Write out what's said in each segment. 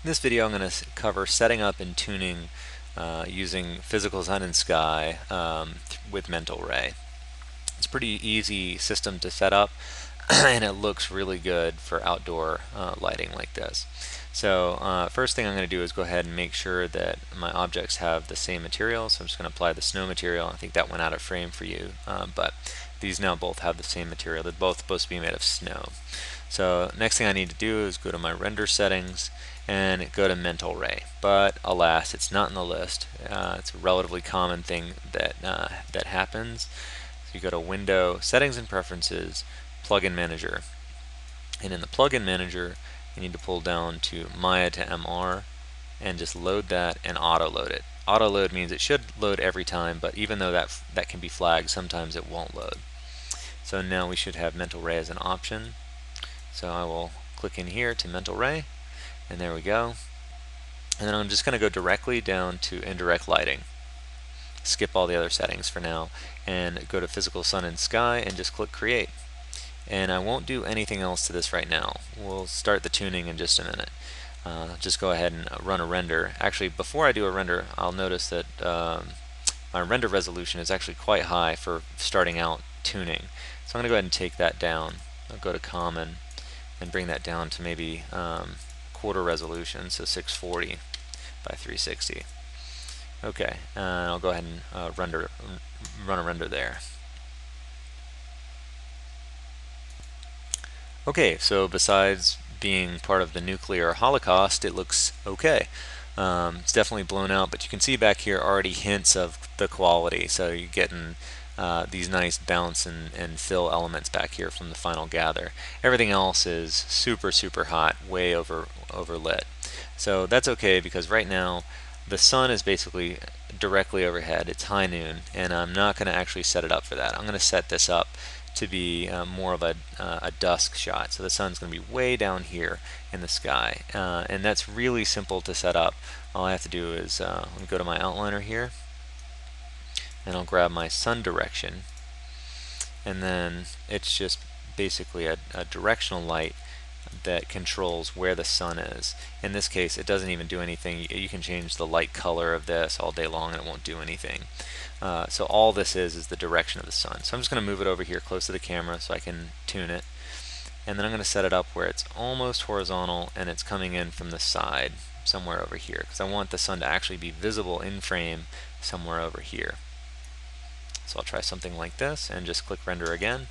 In this video I'm going to cover setting up and tuning using physical sun and sky with mental ray. It's a pretty easy system to set up and it looks really good for outdoor lighting like this. So first thing I'm going to do is go ahead and make sure that my objects have the same material. So I'm just going to apply the snow material. I think that went out of frame for you, but these now both have the same material. They're both supposed to be made of snow. So next thing I need to do is go to my render settings and go to mental ray. But alas, it's not in the list. It's a relatively common thing that happens. So you go to Window, Settings and Preferences, Plugin Manager. And in the Plugin Manager, you need to pull down to Maya to MR and just load that and auto load it. Auto load means it should load every time, but even though that can be flagged, sometimes it won't load. So now we should have mental ray as an option. So I will click in here to mental ray, and there we go. And then I'm just going to go directly down to indirect lighting. Skip all the other settings for now and go to physical sun and sky and just click create. And I won't do anything else to this right now. We'll start the tuning in just a minute. Just go ahead and run a render. Actually, before I do a render, I'll notice that my render resolution is actually quite high for starting out tuning. So I'm going to go ahead and take that down. I'll go to common and bring that down to maybe quarter resolution, so 640 by 360. Okay, and I'll go ahead and run a render there. Okay, so besides being part of the nuclear holocaust, it looks okay. It's definitely blown out, but you can see back here already hints of the quality. So you're getting these nice bounce and fill elements back here from the final gather. Everything else is super hot, way overlit. So that's okay because right now the sun is basically directly overhead. It's high noon, and I'm not going to actually set it up for that. I'm going to set this up to be more of a dusk shot. So the sun's going to be way down here in the sky, and that's really simple to set up. All I have to do is go to my outliner here, and I'll grab my sun direction, and then it's just basically a directional light that controls where the sun is. In this case, it doesn't even do anything. You can change the light color of this all day long and it won't do anything. So all this is the direction of the sun. So I'm just going to move it over here close to the camera so I can tune it. And then I'm going to set it up where it's almost horizontal and it's coming in from the side somewhere over here, because I want the sun to actually be visible in frame somewhere over here. So I'll try something like this and just click render again.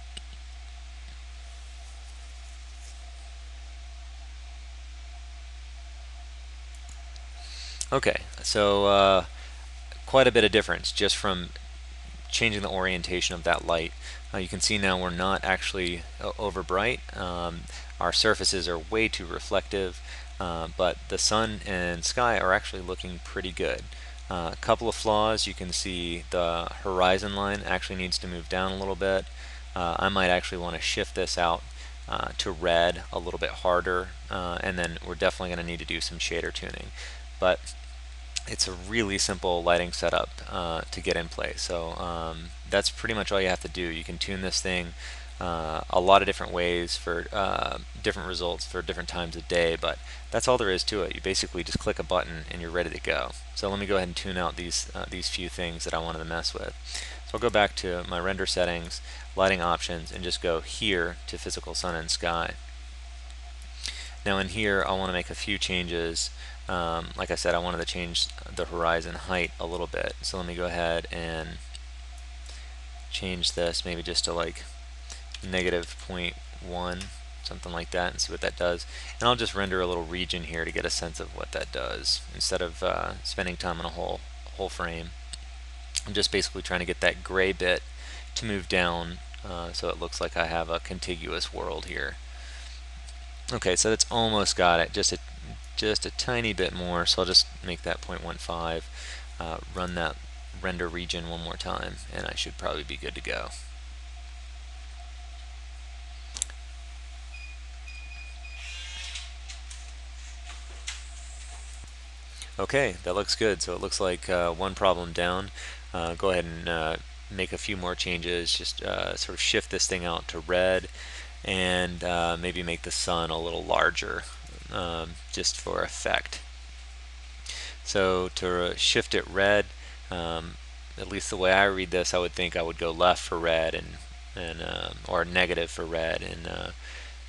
Okay, so quite a bit of difference just from changing the orientation of that light. You can see now we're not actually over bright. Our surfaces are way too reflective, but the sun and sky are actually looking pretty good. A couple of flaws: you can see the horizon line actually needs to move down a little bit. I might actually want to shift this out to red a little bit harder, and then we're definitely going to need to do some shader tuning. But it's a really simple lighting setup to get in place. So that's pretty much all you have to do. You can tune this thing a lot of different ways for different results for different times of day, but that's all there is to it. You basically just click a button and you're ready to go. So let me go ahead and tune out these few things that I wanted to mess with. So I'll go back to my render settings, lighting options, and just go here to physical sun and sky. Now in here I want to make a few changes. Like I said, I wanted to change the horizon height a little bit. So let me go ahead and change this maybe just to like -0.1, something like that, and see what that does. And I'll just render a little region here to get a sense of what that does instead of spending time on a whole frame. I'm just basically trying to get that gray bit to move down so it looks like I have a contiguous world here. Okay, so that's almost got it. Just a tiny bit more, so I'll just make that 0.15, run that render region one more time, and I should probably be good to go. Okay, that looks good. So it looks like one problem down. Go ahead and make a few more changes. Just sort of shift this thing out to red, and maybe make the sun a little larger. just for effect. So to shift it red, at least the way I read this, I would think I would go left for red and or negative for red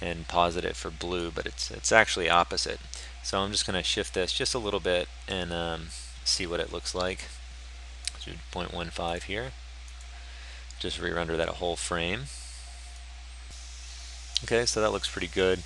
and positive for blue, but it's actually opposite. So I'm just going to shift this just a little bit and see what it looks like. So 0.15 here. Just re-render that whole frame. Okay, so that looks pretty good.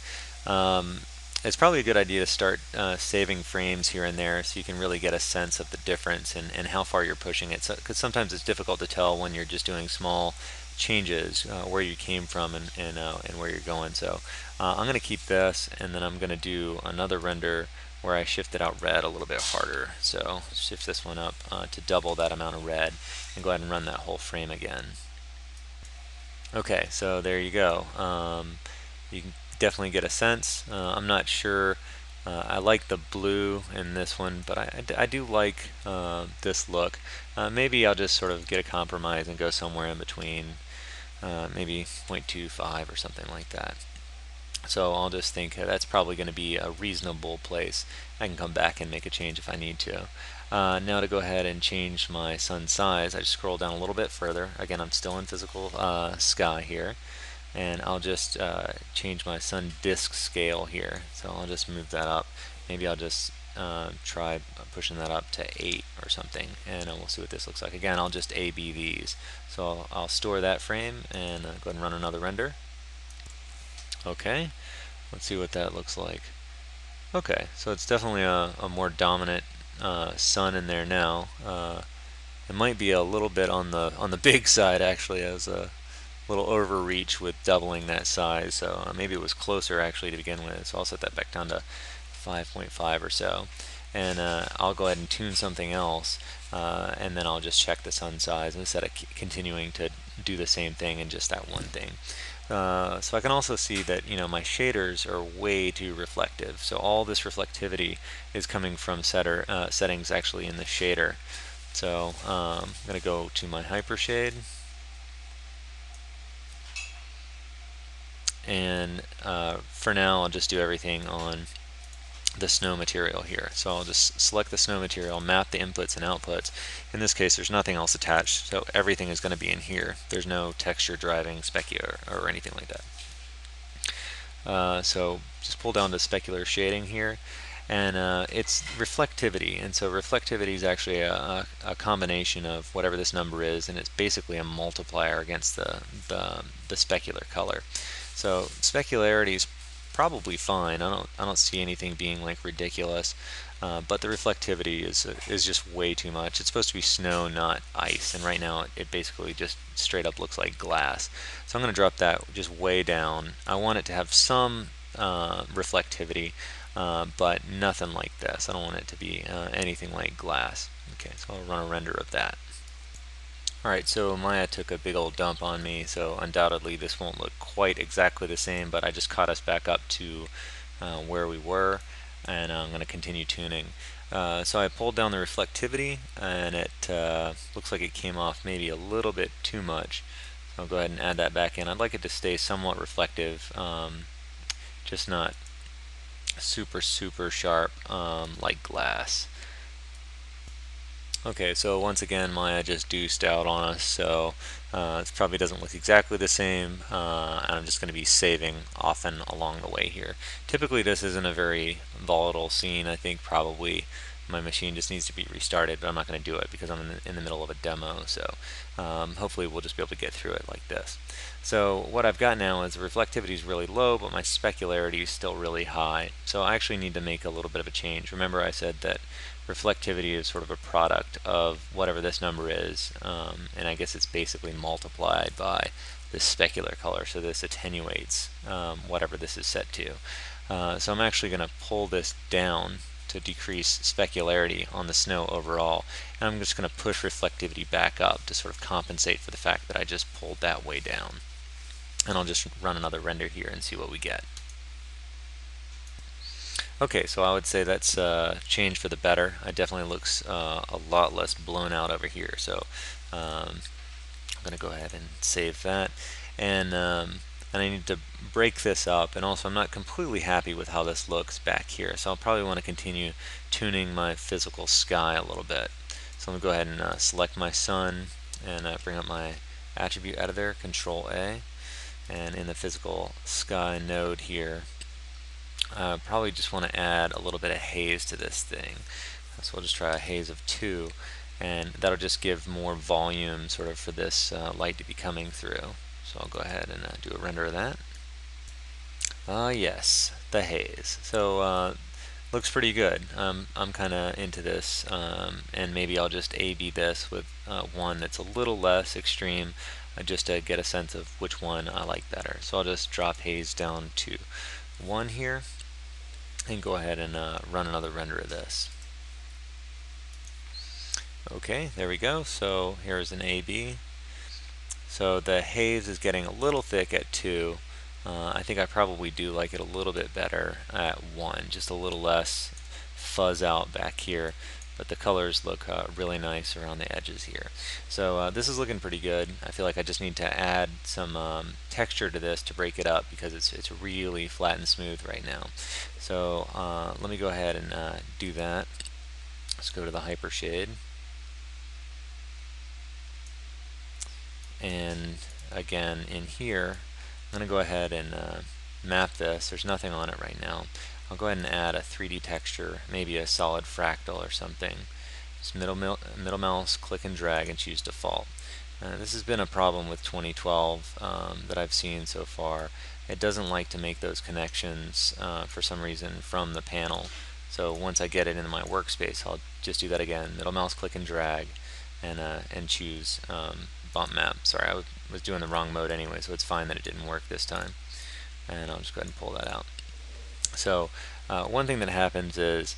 It's probably a good idea to start saving frames here and there so you can really get a sense of the difference and how far you're pushing it. Because sometimes it's difficult to tell when you're just doing small changes where you came from and where you're going. So I'm going to keep this, and then I'm going to do another render where I shift it out red a little bit harder. So shift this one up to double that amount of red and go ahead and run that whole frame again. Okay, so there you go. You can definitely get a sense. I'm not sure. I like the blue in this one, but I do like this look. Maybe I'll just sort of get a compromise and go somewhere in between, maybe 0.25 or something like that. So I'll just think that's probably going to be a reasonable place. I can come back and make a change if I need to. Now to go ahead and change my sun size, I just scroll down a little bit further. Again, I'm still in physical sky here, and I'll just change my sun disk scale here. So I'll just move that up. Maybe I'll just try pushing that up to 8 or something, and we'll see what this looks like. Again, I'll just A/B these. So I'll store that frame and go ahead and run another render. Okay, let's see what that looks like. Okay, so it's definitely a more dominant sun in there now. It might be a little bit on the big side actually, as a little overreach with doubling that size. So maybe it was closer actually to begin with. So I'll set that back down to 5.5 or so, and I'll go ahead and tune something else, and then I'll just check the sun size instead of continuing to do the same thing in just that one thing. So I can also see that my shaders are way too reflective. So all this reflectivity is coming from settings actually in the shader. So I'm going to go to my hypershade, and for now I'll just do everything on the snow material here. So I'll just select the snow material, map the inputs and outputs. In this case there's nothing else attached, so everything is going to be in here. There's no texture driving specular or anything like that. So just pull down to specular shading here, and it's reflectivity, and so reflectivity is actually a combination of whatever this number is, and it's basically a multiplier against the specular color. So specularity is probably fine. I don't see anything being like ridiculous, but the reflectivity is just way too much. It's supposed to be snow, not ice, and right now it basically just straight up looks like glass. So I'm going to drop that just way down. I want it to have some reflectivity, but nothing like this. I don't want it to be anything like glass. Okay, so I'll run a render of that. Alright, so Maya took a big old dump on me, so undoubtedly this won't look quite exactly the same, but I just caught us back up to where we were, and I'm going to continue tuning. So I pulled down the reflectivity, and it looks like it came off maybe a little bit too much. So I'll go ahead and add that back in. I'd like it to stay somewhat reflective, just not super sharp like glass. Okay, so once again Maya just deuced out on us, so it probably doesn't look exactly the same, and I'm just going to be saving often along the way here. Typically this isn't a very volatile scene. I think probably my machine just needs to be restarted, but I'm not going to do it because I'm in the middle of a demo, so hopefully we'll just be able to get through it like this. So what I've got now is the reflectivity is really low, but my specularity is still really high, so I actually need to make a little bit of a change. Remember I said that reflectivity is sort of a product of whatever this number is, and I guess it's basically multiplied by this specular color, so this attenuates whatever this is set to. So I'm actually going to pull this down to decrease specularity on the snow overall, and I'm just going to push reflectivity back up to sort of compensate for the fact that I just pulled that way down. And I'll just run another render here and see what we get. Okay, so I would say that's changed for the better. It definitely looks a lot less blown out over here. So I'm going to go ahead and save that. And and I need to break this up, and also I'm not completely happy with how this looks back here, so I'll probably want to continue tuning my physical sky a little bit. So I'm going to go ahead and select my sun and bring up my attribute editor, Control A, and in the physical sky node here, probably just want to add a little bit of haze to this thing. So we'll just try a haze of 2, and that'll just give more volume sort of for this light to be coming through. So I'll go ahead and do a render of that. Yes, the haze. So looks pretty good. I'm kind of into this, and maybe I'll just A/B this with one that's a little less extreme, just to get a sense of which one I like better. So I'll just drop haze down to 1 here, and go ahead and run another render of this. Okay, there we go. So here's an A/B. So the haze is getting a little thick at 2. I think I probably do like it a little bit better at 1, just a little less fuzz out back here, but the colors look really nice around the edges here. So this is looking pretty good. I feel like I just need to add some texture to this to break it up, because it's really flat and smooth right now. So let me go ahead and do that. Let's go to the hypershade. And again, in here, I'm going to go ahead and map this. There's nothing on it right now. I'll go ahead and add a 3D texture, maybe a solid fractal or something. Just middle mouse, click and drag, and choose default. This has been a problem with 2012 that I've seen so far. It doesn't like to make those connections for some reason from the panel. So once I get it into my workspace, I'll just do that again. Middle mouse, click and drag, and choose bump map. Sorry, I was doing the wrong mode anyway, so it's fine that it didn't work this time. And I'll just go ahead and pull that out. So one thing that happens is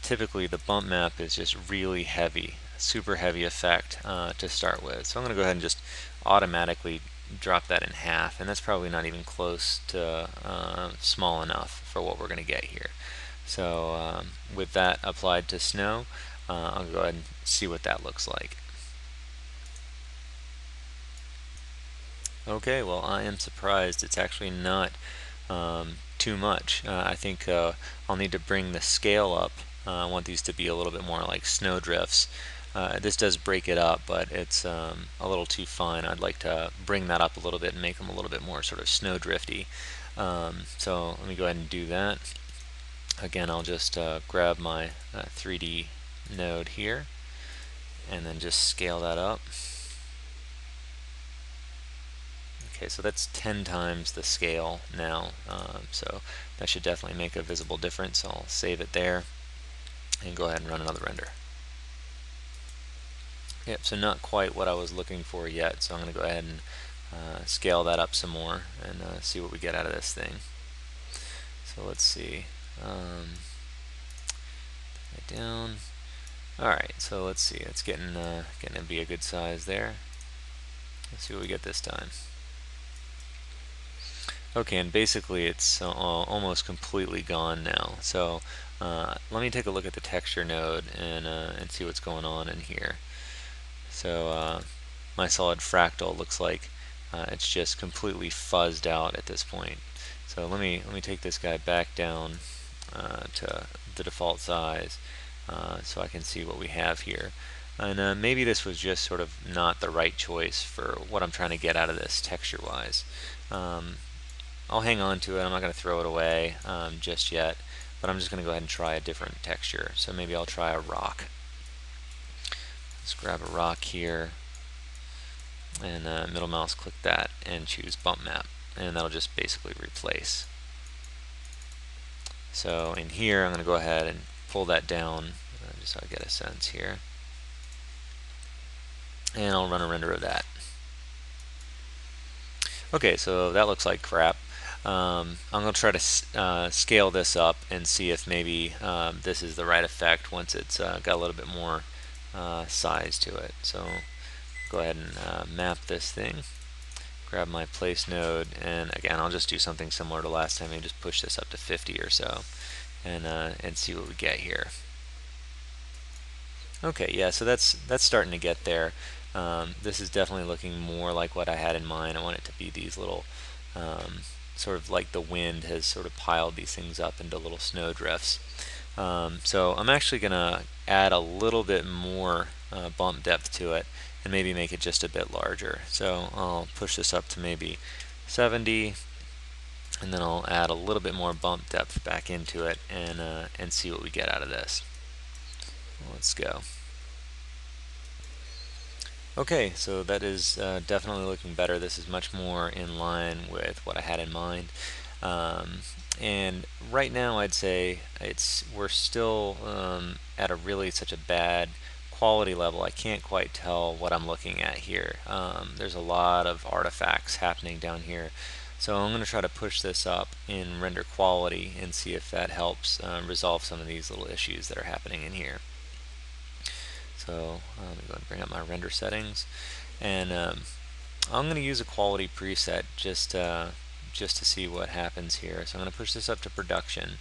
typically the bump map is just really heavy, super heavy effect to start with. So I'm going to go ahead and just automatically drop that in half, and that's probably not even close to small enough for what we're going to get here. So with that applied to snow, I'll go ahead and see what that looks like. Okay, well, I am surprised it's actually not too much. I think I'll need to bring the scale up. I want these to be a little bit more like snow drifts. This does break it up, but it's a little too fine. I'd like to bring that up a little bit and make them a little bit more sort of snow drifty. So let me go ahead and do that. Again, I'll just grab my 3D node here and then just scale that up. Okay, so that's 10 times the scale now, so that should definitely make a visible difference. I'll save it there and go ahead and run another render. Yep, so not quite what I was looking for yet, so I'm going to go ahead and scale that up some more and see what we get out of this thing. So let's see. It down. Alright, so let's see. It's getting to be a good size there. Let's see what we get this time. Okay, and basically it's almost completely gone now. So let me take a look at the texture node and see what's going on in here. So my solid fractal looks like it's just completely fuzzed out at this point. So let me take this guy back down to the default size so I can see what we have here. And maybe this was just sort of not the right choice for what I'm trying to get out of this texture-wise. I'll hang on to it. I'm not going to throw it away just yet, but I'm just going to go ahead and try a different texture. So maybe I'll try a rock. Let's grab a rock here, and middle mouse click that and choose bump map, and that'll just basically replace. So in here I'm going to go ahead and pull that down just so I get a sense here, and I'll run a render of that. Okay, so that looks like crap. I'm going to try to scale this up and see if maybe this is the right effect once it's got a little bit more size to it. So go ahead and map this thing, grab my place node, and again I'll just do something similar to last time and just push this up to 50 or so and see what we get here. Okay, yeah, so that's starting to get there. This is definitely looking more like what I had in mind. I want it to be these little sort of like the wind has sort of piled these things up into little snow drifts. So I'm actually going to add a little bit more bump depth to it and maybe make it just a bit larger. So I'll push this up to maybe 70, and then I'll add a little bit more bump depth back into it and see what we get out of this. Let's go. Okay, so that is definitely looking better. This is much more in line with what I had in mind. And right now I'd say we're still at a really such a bad quality level. I can't quite tell what I'm looking at here. There's a lot of artifacts happening down here. So I'm going to try to push this up in render quality and see if that helps resolve some of these little issues that are happening in here. So I'm going to bring up my render settings, and I'm going to use a quality preset just to see what happens here. So I'm going to push this up to production.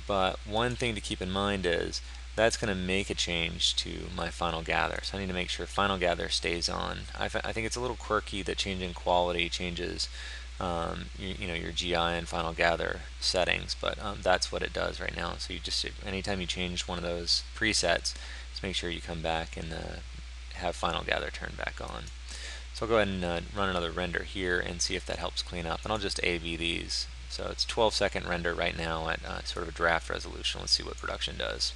But one thing to keep in mind is that's going to make a change to my final gather. So I need to make sure final gather stays on. I think it's a little quirky that changing quality changes your GI and final gather settings, but that's what it does right now. So you just, anytime you change one of those presets, just make sure you come back and have final gather turned back on. So I'll go ahead and run another render here and see if that helps clean up, and I'll just A/B these. So it's 12-second render right now at sort of a draft resolution. Let's see what production does.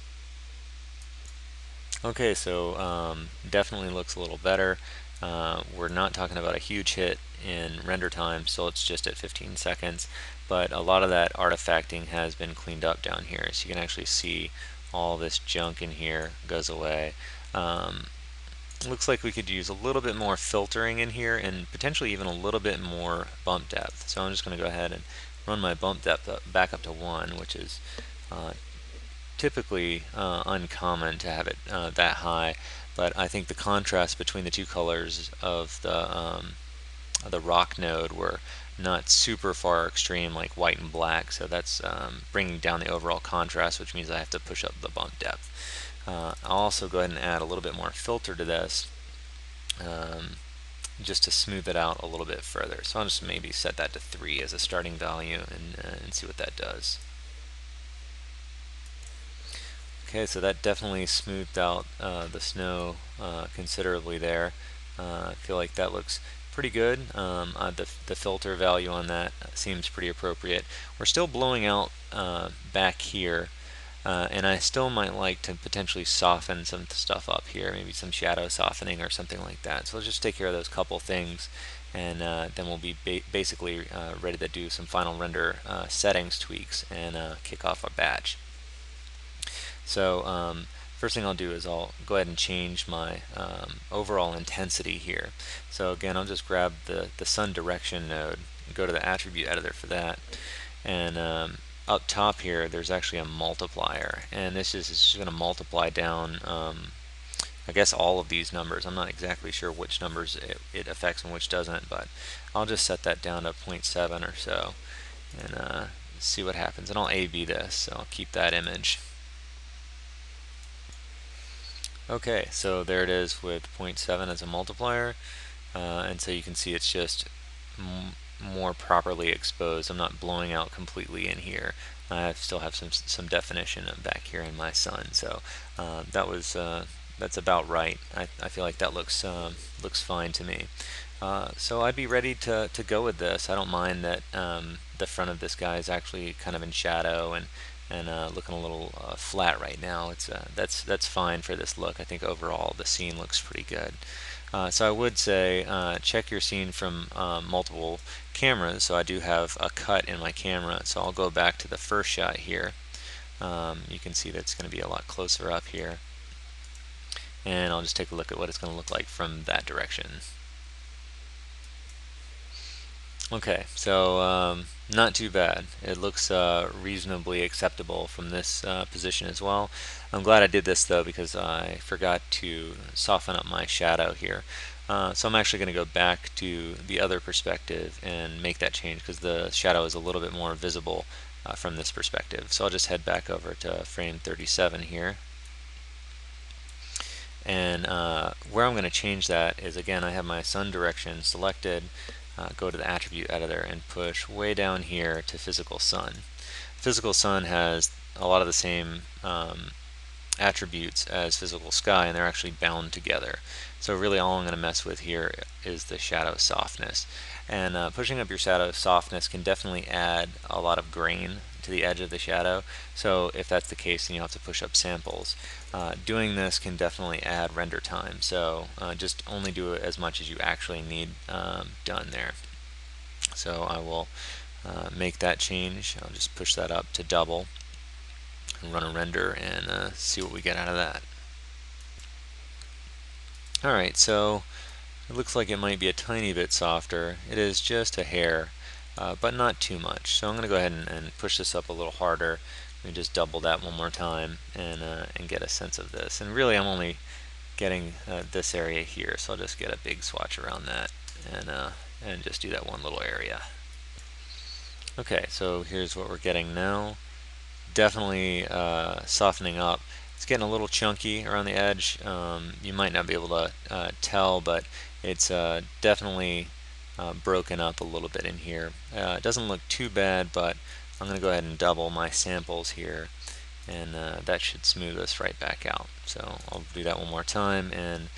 Okay, so definitely looks a little better. We're not talking about a huge hit in render time, so it's just at 15 seconds, but a lot of that artifacting has been cleaned up down here, so you can actually see all this junk in here goes away. Looks like we could use a little bit more filtering in here and potentially even a little bit more bump depth. So I'm just going to go ahead and run my bump depth back up to 1, which is typically uncommon to have it that high, but I think the contrast between the two colors of the rock node were not super far extreme like white and black, so that's bringing down the overall contrast, which means I have to push up the bump depth. I'll also go ahead and add a little bit more filter to this just to smooth it out a little bit further. So I'll just maybe set that to 3 as a starting value and see what that does. Okay, so that definitely smoothed out the snow considerably there. I feel like that looks pretty good. The filter value on that seems pretty appropriate. We're still blowing out back here, and I still might like to potentially soften some stuff up here, maybe some shadow softening or something like that. So let's just take care of those couple things, and then we'll be basically ready to do some final render settings tweaks and kick off our batch. So first thing I'll do is I'll go ahead and change my overall intensity here. So again, I'll just grab the sun direction node and go to the attribute editor for that, and up top here there's actually a multiplier, and this is just going to multiply down I guess all of these numbers. I'm not exactly sure which numbers it affects and which doesn't, but I'll just set that down to 0.7 or so and see what happens, and I'll A/B this, so I'll keep that image. Okay, so there it is with 0.7 as a multiplier, and so you can see it's just more properly exposed. I'm not blowing out completely in here. I still have some definition back here in my sun, so that's about right. I feel like that looks fine to me. So I'd be ready to go with this. I don't mind that the front of this guy is actually kind of in shadow and looking a little flat right now. That's fine for this look. I think overall the scene looks pretty good. So I would say check your scene from multiple cameras. So I do have a cut in my camera, so I'll go back to the first shot here. You can see that it's going to be a lot closer up here, and I'll just take a look at what it's going to look like from that direction. Okay, so not too bad. It looks reasonably acceptable from this position as well. I'm glad I did this though, because I forgot to soften up my shadow here. So I'm actually going to go back to the other perspective and make that change, because the shadow is a little bit more visible from this perspective. So I'll just head back over to frame 37 here. And where I'm going to change that is, again, I have my sun direction selected. go to the attribute editor and push way down here to physical sun. Physical sun has a lot of the same attributes as physical sky, and they're actually bound together. So really all I'm going to mess with here is the shadow softness. And pushing up your shadow softness can definitely add a lot of grain to the edge of the shadow. So if that's the case, then you'll have to push up samples. Doing this can definitely add render time. So just only do it as much as you actually need done there. So I will make that change. I'll just push that up to double and run a render and see what we get out of that. Alright, so it looks like it might be a tiny bit softer. It is just a hair, but not too much. So I'm going to go ahead and push this up a little harder. Let me just double that one more time and get a sense of this. And really I'm only getting this area here, so I'll just get a big swatch around that and just do that one little area. Okay, so here's what we're getting now. Definitely softening up. It's getting a little chunky around the edge. You might not be able to tell, but it's definitely broken up a little bit in here. It doesn't look too bad, but I'm going to go ahead and double my samples here, and that should smooth us right back out. So I'll do that one more time, and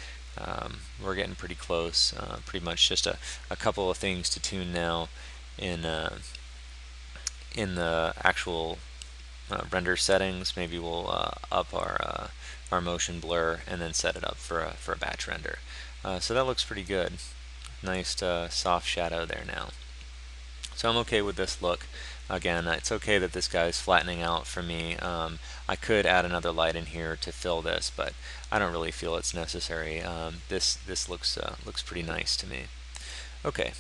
we're getting pretty close. Pretty much just a couple of things to tune now in the actual render settings. Maybe we'll up our motion blur and then set it up for a batch render. So that looks pretty good. Nice soft shadow there now. So I'm okay with this look. Again, it's okay that this guy is flattening out for me. I could add another light in here to fill this, but I don't really feel it's necessary. This looks pretty nice to me. Okay,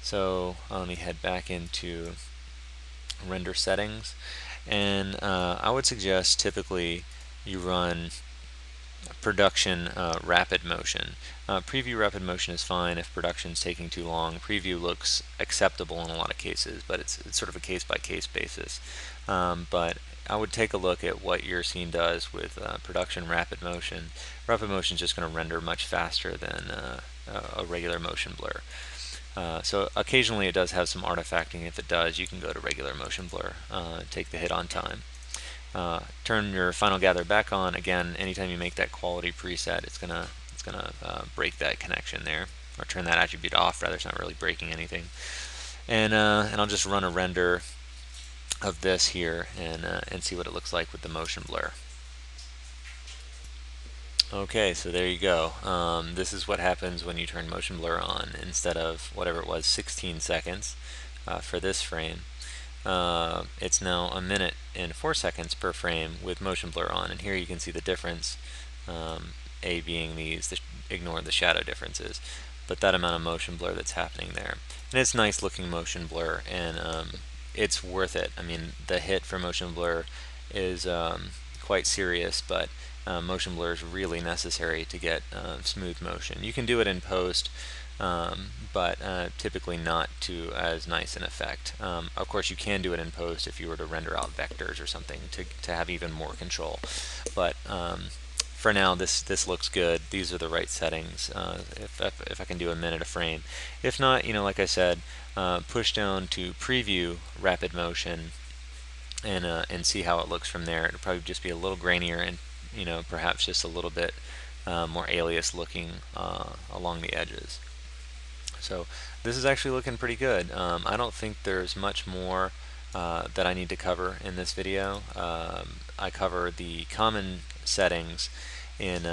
so let me head back into render settings, and I would suggest typically you run production rapid motion. Preview rapid motion is fine if production is taking too long. Preview looks acceptable in a lot of cases, but it's sort of a case-by-case basis. But I would take a look at what your scene does with production rapid motion. Rapid motion is just going to render much faster than a regular motion blur. So occasionally it does have some artifacting. If it does, you can go to regular motion blur, take the hit on time. Turn your final gather back on. Again, anytime you make that quality preset, it's gonna break that connection there, or turn that attribute off. Rather, it's not really breaking anything. And I'll just run a render of this here and see what it looks like with the motion blur. Okay, so there you go. This is what happens when you turn motion blur on instead of whatever it was, 16 seconds for this frame. It's now 1 minute and 4 seconds per frame with motion blur on, and here you can see the difference, A being ignore the shadow differences, but that amount of motion blur that's happening there. And it's nice looking motion blur, and it's worth it. I mean, the hit for motion blur is quite serious, but motion blur is really necessary to get smooth motion. You can do it in post, but typically not to as nice an effect. Of course, you can do it in post if you were to render out vectors or something to have even more control. But for now, this looks good. These are the right settings. If I can do 1 minute a frame. If not, like I said, push down to preview rapid motion and see how it looks from there. It'll probably just be a little grainier and perhaps just a little bit more alias looking along the edges. So this is actually looking pretty good. I don't think there's much more that I need to cover in this video. I cover the common settings in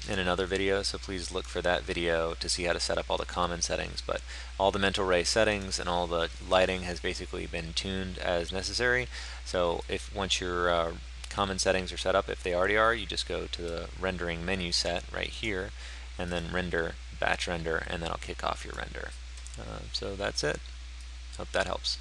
another video, so please look for that video to see how to set up all the common settings. But all the mental ray settings and all the lighting has basically been tuned as necessary. So if once your common settings are set up, if they already are, you just go to the rendering menu set right here and then render, batch render, and that'll kick off your render. So that's it. Hope that helps.